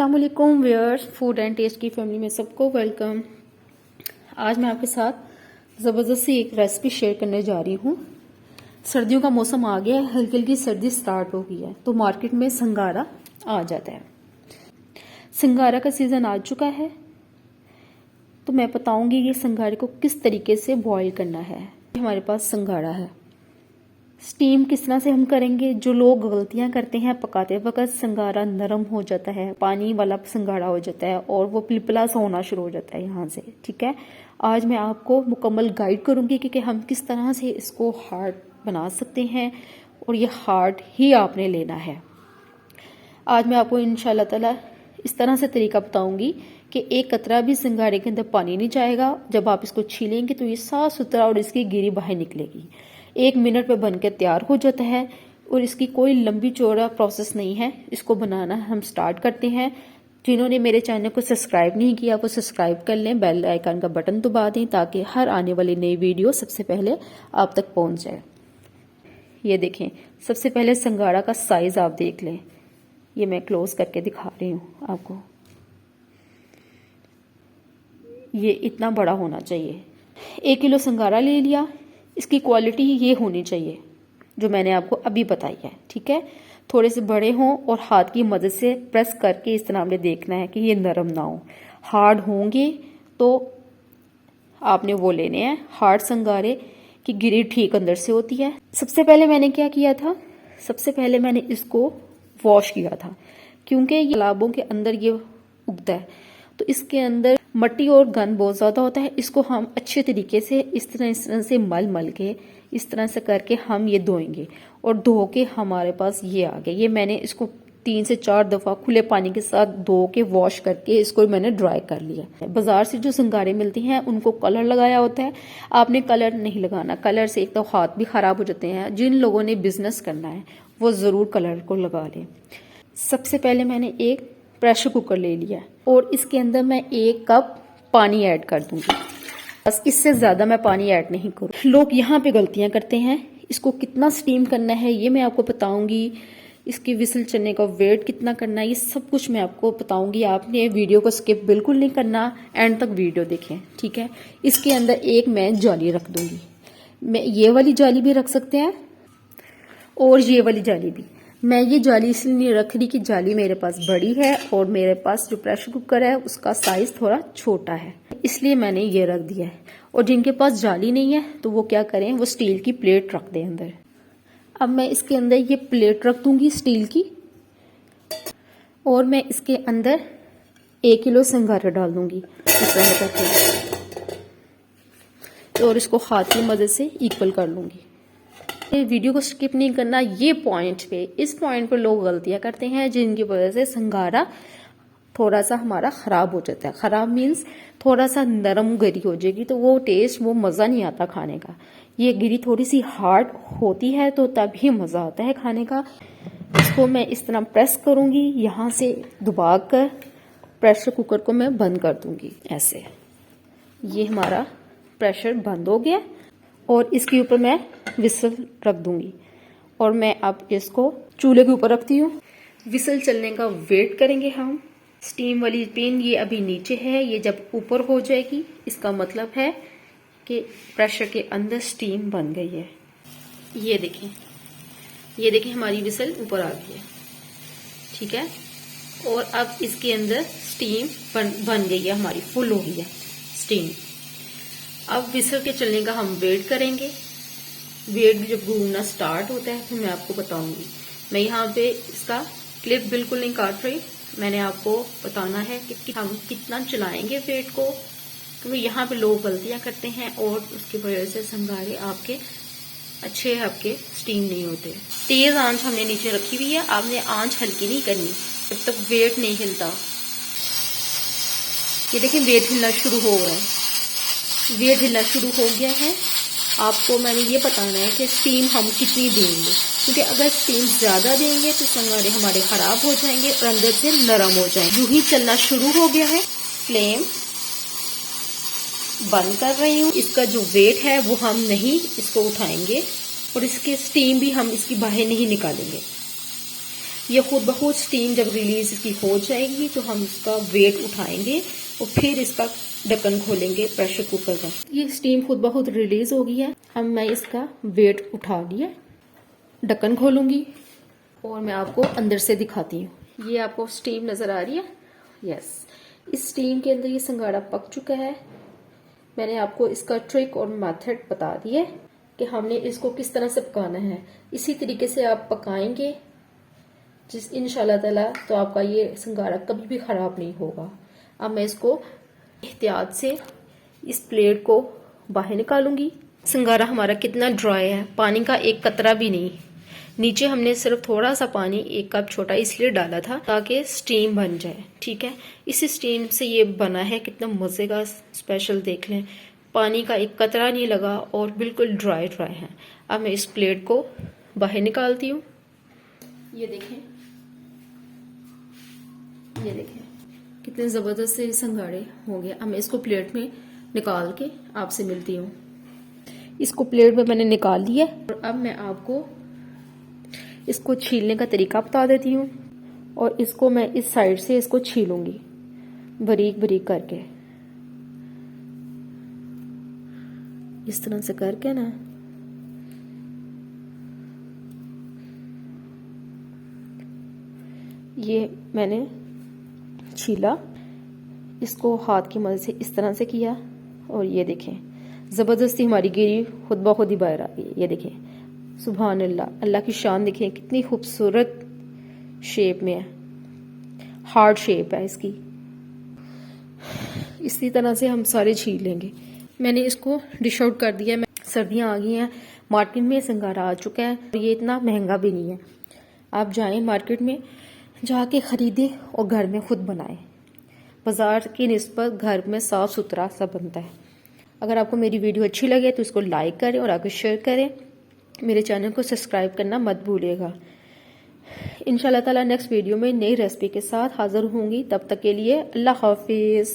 अस्सलाम वालेकुम viewers, food and test की फैमिली में सबको वेलकम। आज मैं आपके साथ ज़बरदस्त सी एक रेसिपी शेयर करने जा रही हूँ। सर्दियों का मौसम आ गया है, हल्की हल्की सर्दी स्टार्ट हो गई है तो मार्केट में संगारा आ जाता है। संगारा का सीज़न आ चुका है तो मैं बताऊंगी ये संगारे को किस तरीके से बॉईल करना है। हमारे पास संगारा है, स्टीम किस तरह से हम करेंगे। जो लोग गलतियां करते हैं, पकाते वक्त संगारा नरम हो जाता है, पानी वाला संगारा हो जाता है और वो पिलपिला सा होना शुरू हो जाता है यहाँ से। ठीक है, आज मैं आपको मुकम्मल गाइड करूंगी कि हम किस तरह से इसको हार्ड बना सकते हैं और ये हार्ड ही आपने लेना है। आज मैं आपको इंशाल्लाह ताला इस तरह से तरीका बताऊंगी कि एक कतरा भी संगारे के अंदर पानी नहीं जाएगा। जब आप इसको छीलेंगे तो ये साफ सुथरा और इसकी गिरी बाहर निकलेगी। 1 मिनट में बनकर तैयार हो जाता है और इसकी कोई लंबी चौड़ा प्रोसेस नहीं है। इसको बनाना हम स्टार्ट करते हैं। जिन्होंने मेरे चैनल को सब्सक्राइब नहीं किया वो सब्सक्राइब कर लें, बेल आइकन का बटन दबा दें ताकि हर आने वाली नई वीडियो सबसे पहले आप तक पहुंच जाए। ये देखें, सबसे पहले संगारा का साइज आप देख लें। ये मैं क्लोज करके दिखा रही हूँ आपको। ये इतना बड़ा होना चाहिए। 1 किलो संगारा ले लिया। इसकी क्वालिटी ये होनी चाहिए जो मैंने आपको अभी बताई है। ठीक है, थोड़े से बड़े हों और हाथ की मदद से प्रेस करके इस तरह आपने देखना है कि ये नरम ना हो। हार्ड होंगे तो आपने वो लेने हैं। हार्ड संगारे की गिरी ठीक अंदर से होती है। सबसे पहले मैंने क्या किया था, सबसे पहले मैंने इसको वॉश किया था क्योंकि ये तालाबों के अंदर ये उगता है तो इसके अंदर मट्टी और गंद बहुत ज्यादा होता है। इसको हम अच्छे तरीके से इस तरह से मल के इस तरह से करके हम ये धोएंगे और धो के हमारे पास ये आ गया। ये मैंने इसको 3 से 4 दफा खुले पानी के साथ धो के वॉश करके इसको मैंने ड्राई कर लिया। बाजार से जो संगारे मिलते हैं उनको कलर लगाया होता है, आपने कलर नहीं लगाना। कलर से एक तो हाथ भी खराब हो जाते हैं। जिन लोगों ने बिजनेस करना है वो जरूर कलर को लगा लें। सबसे पहले मैंने एक प्रेशर कुकर ले लिया और इसके अंदर मैं 1 कप पानी ऐड कर दूंगी। बस इससे ज्यादा मैं पानी ऐड नहीं करूँ। लोग यहाँ पे गलतियां करते हैं। इसको कितना स्टीम करना है ये मैं आपको बताऊंगी। इसकी विसल चलने का वेट कितना करना है ये सब कुछ मैं आपको बताऊंगी। आपने वीडियो को स्किप बिल्कुल नहीं करना, एंड तक वीडियो देखें। ठीक है, इसके अंदर एक मैं जाली रख दूंगी। मैं ये वाली जाली भी रख सकते हैं और ये वाली जाली भी। मैं ये जाली इसलिए नहीं रख रही कि जाली मेरे पास बड़ी है और मेरे पास जो प्रेशर कुकर है उसका साइज थोड़ा छोटा है, इसलिए मैंने ये रख दिया है। और जिनके पास जाली नहीं है तो वो क्या करें, वो स्टील की प्लेट रख दें अंदर। अब मैं इसके अंदर ये प्लेट रख दूंगी स्टील की और मैं इसके अंदर 1 किलो संगारा डाल दूंगी इस तरह करके और इसको हाथ की मदद से इक्वल कर लूंगी। वीडियो को स्किप नहीं करना। ये पॉइंट पे, इस पॉइंट पर लोग गलतियां करते हैं जिनकी वजह से संगारा थोड़ा सा हमारा खराब हो जाता है। खराब मीन्स थोड़ा सा नरम गिरी हो जाएगी तो वो टेस्ट, वो मजा नहीं आता खाने का। ये गिरी थोड़ी सी हार्ड होती है तो तभी मजा आता है खाने का। इसको मैं इस तरह प्रेस करूंगी, यहाँ से दबा कर प्रेशर कुकर को मैं बंद कर दूंगी ऐसे। ये हमारा प्रेशर बंद हो गया और इसके ऊपर मैं विसल रख दूंगी और मैं अब इसको चूल्हे के ऊपर रखती हूँ। विसल चलने का वेट करेंगे हम। स्टीम वाली पेन ये अभी नीचे है, ये जब ऊपर हो जाएगी इसका मतलब है कि प्रेशर के अंदर स्टीम बन गई है। ये देखें, ये देखें हमारी विसल ऊपर आ गई है। ठीक है, और अब इसके अंदर स्टीम बन गई है, हमारी फुल हो गई है स्टीम। अब विसल के चलने का हम वेट करेंगे। वेट जब घूमना स्टार्ट होता है तो मैं आपको बताऊंगी। मैं यहाँ पे इसका क्लिप बिल्कुल नहीं काट रही, मैंने आपको बताना है कि हम कितना चलाएंगे वेट को, क्योंकि यहाँ पे लोग गलतियां करते हैं और उसकी वजह से संगारे आपके अच्छे आपके स्टीम नहीं होते। तेज आंच हमने नीचे रखी हुई है, आपने आंच हल्की नहीं करनी जब तक वेट नहीं हिलता। ये देखिए वेट हिलना शुरू हो रहा है, वेट हिलना शुरू हो गया है। आपको मैंने ये बताना है कि स्टीम हम कितनी देंगे, क्योंकि अगर स्टीम ज्यादा देंगे तो संगारे हमारे खराब हो जाएंगे और अंदर से नरम हो जाएंगे। यूं ही चलना शुरू हो गया है। फ्लेम बंद कर रही हूँ। इसका जो वेट है वो हम नहीं इसको उठाएंगे और इसके स्टीम भी हम इसकी बाहर नहीं निकालेंगे। ये खुद ब खुद स्टीम जब रिलीज इसकी हो जाएगी तो हम इसका वेट उठाएंगे और फिर इसका ढक्कन खोलेंगे प्रेशर कुकर का। ये स्टीम खुद ब खुद रिलीज हो गई है। अब मैं इसका वेट उठा लिया, ढक्कन खोलूंगी और मैं आपको अंदर से दिखाती हूँ। ये आपको स्टीम नजर आ रही है। यस, इस स्टीम के अंदर ये संगाड़ा पक चुका है। मैंने आपको इसका ट्रिक और मेथड बता दिया कि हमने इसको किस तरह से पकाना है। इसी तरीके से आप पकाएंगे जिस इंशाल्लाह ताला तो आपका ये संगाड़ा कभी भी खराब नहीं होगा। अब मैं इसको एहतियात से इस प्लेट को बाहर निकालूंगी। संगाड़ा हमारा कितना ड्राई है, पानी का एक कतरा भी नहीं। नीचे हमने सिर्फ थोड़ा सा पानी 1 कप छोटा इसलिए डाला था ताकि स्टीम बन जाए। ठीक है, इस स्टीम से ये बना है, कितना मजे का स्पेशल देख लें। पानी का एक कतरा नहीं लगा और बिल्कुल ड्राई ड्राई है। अब मैं इस प्लेट को बाहर निकालती हूँ। ये देखें, ये देखें कितने जबरदस्त से संगाड़े हो गए। अब मैं इसको प्लेट में निकाल के आपसे मिलती हूँ। इसको प्लेट में मैंने निकाल लिया और अब मैं आपको इसको छीलने का तरीका बता देती हूँ। और इसको मैं इस साइड से इसको छीलूंगी बारीक बारीक करके, इस तरह से करके ना। ये मैंने छीला, इसको हाथ की मदद से इस तरह से किया और ये देखें जबरदस्ती हमारी गिरी खुद ब खुद ही बाहर आ गई। ये देखें, सुभान अल्लाह, अल्लाह की शान देखें कितनी खूबसूरत शेप में है, हार्ड शेप है इसकी। इसी तरह से हम सारे छील लेंगे। मैंने इसको डिश आउट कर दिया। सर्दियां आ गई हैं, मार्केट में संगाड़ा आ चुका है और ये इतना महंगा भी नहीं है। आप जाएं मार्केट में, जाके खरीदें और घर में खुद बनाएं। बाजार की निस्बत घर में साफ सुथरा सा बनता है। अगर आपको मेरी वीडियो अच्छी लगे तो इसको लाइक करें और आगे शेयर करें। मेरे चैनल को सब्सक्राइब करना मत भूलिएगा। इंशाल्लाह ताला नेक्स्ट वीडियो में नई रेसिपी के साथ हाजिर होंगी। तब तक के लिए अल्लाह हाफिज।